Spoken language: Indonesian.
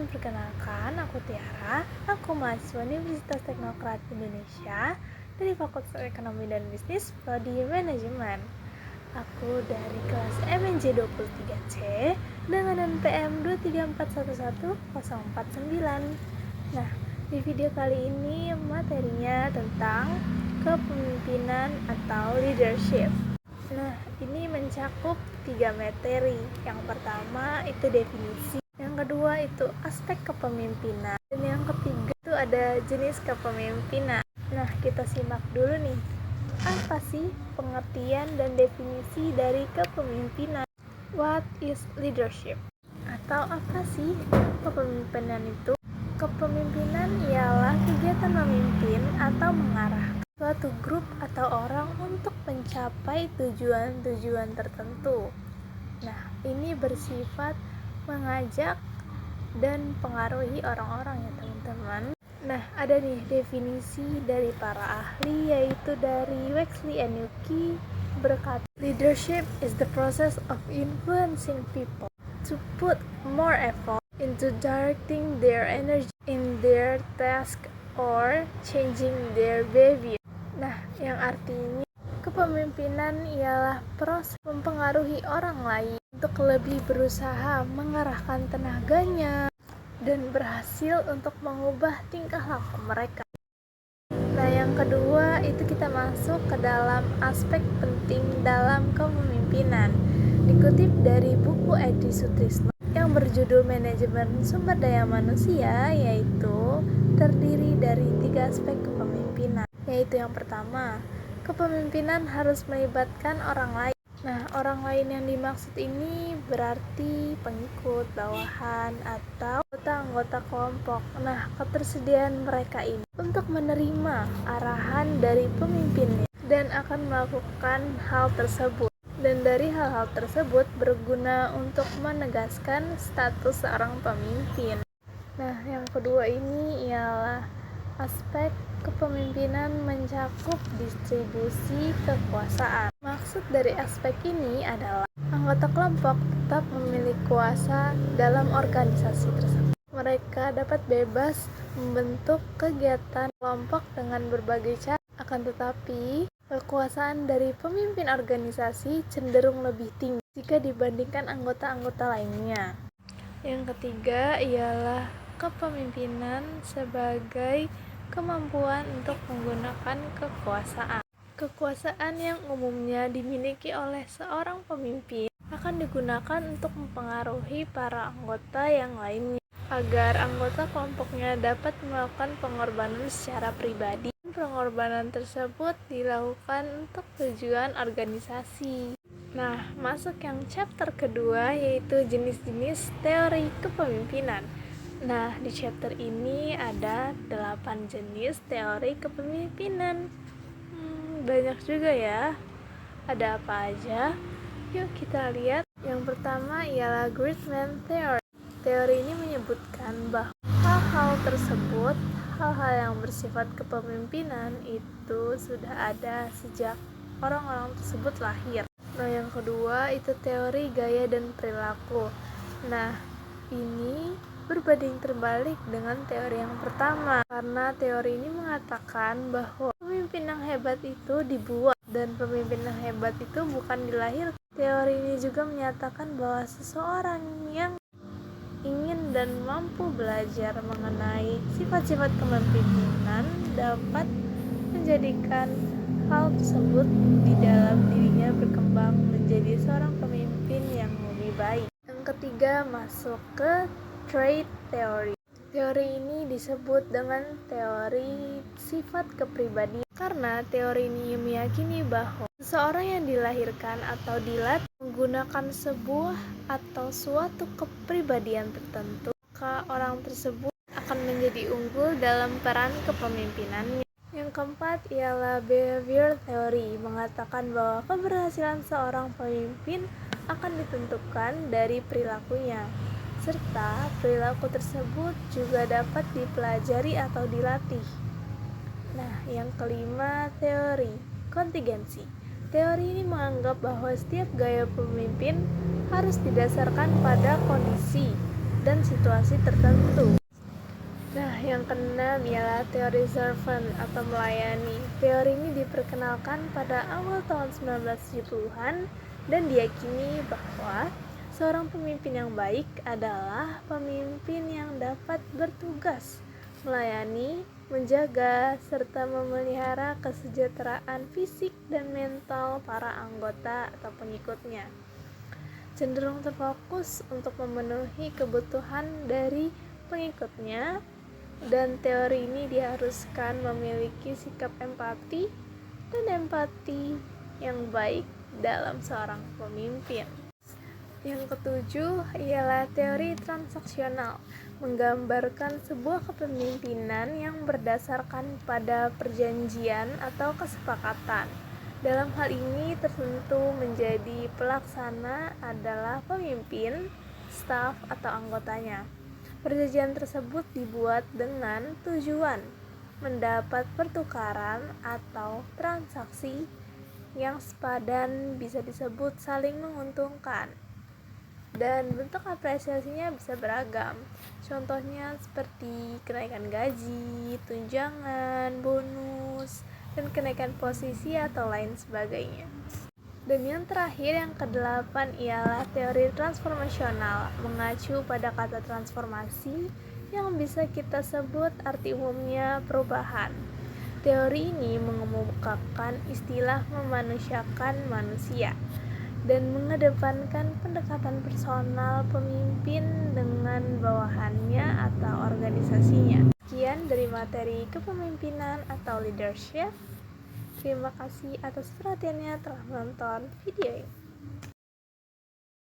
Perkenalkan, aku Tiara, aku mahasiswa Universitas Teknokrat Indonesia dari Fakultas Ekonomi dan Bisnis, Prodi Manajemen. Aku dari kelas MNJ 23C dengan NPM 234111049. Nah, di video kali ini materinya tentang kepemimpinan atau leadership. Nah, ini mencakup 3 materi. Yang pertama itu definisi, yang kedua itu aspek kepemimpinan, dan yang ketiga itu ada jenis kepemimpinan. Nah, kita simak dulu nih. Apa sih pengertian dan definisi dari kepemimpinan? What is leadership? Atau apa sih kepemimpinan itu? Kepemimpinan ialah kegiatan memimpin atau mengarahkan suatu grup atau orang untuk mencapai tujuan-tujuan tertentu. Nah, ini bersifat mengajak dan pengaruhi orang-orang ya teman-teman. Nah, ada nih definisi dari para ahli, yaitu dari Wexley and Yuki berkata, leadership is the process of influencing people to put more effort into directing their energy in their task or changing their behavior. Nah, yang artinya kepemimpinan ialah proses mempengaruhi orang lain untuk lebih berusaha mengarahkan tenaganya dan berhasil untuk mengubah tingkah laku mereka. Nah, yang kedua itu kita masuk ke dalam aspek penting dalam kepemimpinan. Dikutip dari buku Edi Sutrisno yang berjudul Manajemen Sumber Daya Manusia, yaitu terdiri dari 3 aspek kepemimpinan. Yaitu yang pertama, kepemimpinan harus melibatkan orang lain. Nah, orang lain yang dimaksud ini berarti pengikut, bawahan, atau anggota kelompok. Nah, ketersediaan mereka ini untuk menerima arahan dari pemimpinnya dan akan melakukan hal tersebut. Dan dari hal-hal tersebut berguna untuk menegaskan status seorang pemimpin. Nah, yang kedua ini ialah aspek kepemimpinan mencakup distribusi kekuasaan. Maksud dari aspek ini adalah anggota kelompok tetap memiliki kuasa dalam organisasi tersebut. Mereka dapat bebas membentuk kegiatan kelompok dengan berbagai cara, akan tetapi kekuasaan dari pemimpin organisasi cenderung lebih tinggi jika dibandingkan anggota-anggota lainnya. Yang ketiga ialah kepemimpinan sebagai kemampuan untuk menggunakan kekuasaan. Kekuasaan yang umumnya dimiliki oleh seorang pemimpin akan digunakan untuk mempengaruhi para anggota yang lainnya agar anggota kelompoknya dapat melakukan pengorbanan secara pribadi. Pengorbanan tersebut dilakukan untuk tujuan organisasi. Nah, masuk yang chapter kedua, yaitu jenis-jenis teori kepemimpinan. Nah, di chapter ini ada 8 jenis teori kepemimpinan. Banyak juga ya. Ada apa aja? Yuk kita lihat. Yang pertama ialah Greatman Theory. Teori ini menyebutkan bahwa hal-hal yang bersifat kepemimpinan itu sudah ada sejak orang-orang tersebut lahir. Nah, yang kedua itu teori gaya dan perilaku. Nah, ini berbanding terbalik dengan teori yang pertama, karena teori ini mengatakan bahwa pemimpin yang hebat itu dibuat dan pemimpin yang hebat itu bukan dilahirkan. Teori ini juga menyatakan bahwa seseorang yang ingin dan mampu belajar mengenai sifat-sifat kepemimpinan dapat menjadikan hal tersebut di dalam dirinya berkembang menjadi seorang pemimpin yang lebih baik. Yang ketiga masuk ke trait theory. Teori ini disebut dengan teori sifat kepribadian karena teori ini meyakini bahwa seseorang yang dilahirkan atau dilatih menggunakan sebuah atau suatu kepribadian tertentu, maka orang tersebut akan menjadi unggul dalam peran kepemimpinannya. Yang keempat ialah behavior theory, mengatakan bahwa keberhasilan seorang pemimpin akan ditentukan dari perilakunya, serta perilaku tersebut juga dapat dipelajari atau dilatih. Nah, yang kelima teori kontingensi. Teori ini menganggap bahwa setiap gaya pemimpin harus didasarkan pada kondisi dan situasi tertentu. Nah, yang keenam ialah teori servant atau melayani. Teori ini diperkenalkan pada awal tahun 1970-an dan diyakini bahwa seorang pemimpin yang baik adalah pemimpin yang dapat bertugas melayani, menjaga, serta memelihara kesejahteraan fisik dan mental para anggota atau pengikutnya. Cenderung terfokus untuk memenuhi kebutuhan dari pengikutnya, dan teori ini diharuskan memiliki sikap empati yang baik dalam seorang pemimpin. Yang ketujuh ialah teori transaksional, menggambarkan sebuah kepemimpinan yang berdasarkan pada perjanjian atau kesepakatan. Dalam hal ini tertentu menjadi pelaksana adalah pemimpin, staf, atau anggotanya. Perjanjian tersebut dibuat dengan tujuan mendapat pertukaran atau transaksi yang sepadan, bisa disebut saling menguntungkan, dan bentuk apresiasinya bisa beragam. Contohnya seperti kenaikan gaji, tunjangan, bonus, dan kenaikan posisi atau lain sebagainya. Dan yang terakhir, yang kedelapan, ialah teori transformasional, mengacu pada kata transformasi yang bisa kita sebut arti umumnya perubahan. Teori ini mengemukakan istilah memanusiakan manusia dan mengedepankan pendekatan personal pemimpin dengan bawahannya atau organisasinya. Sekian dari materi kepemimpinan atau leadership. Terima kasih atas perhatiannya telah menonton video ini.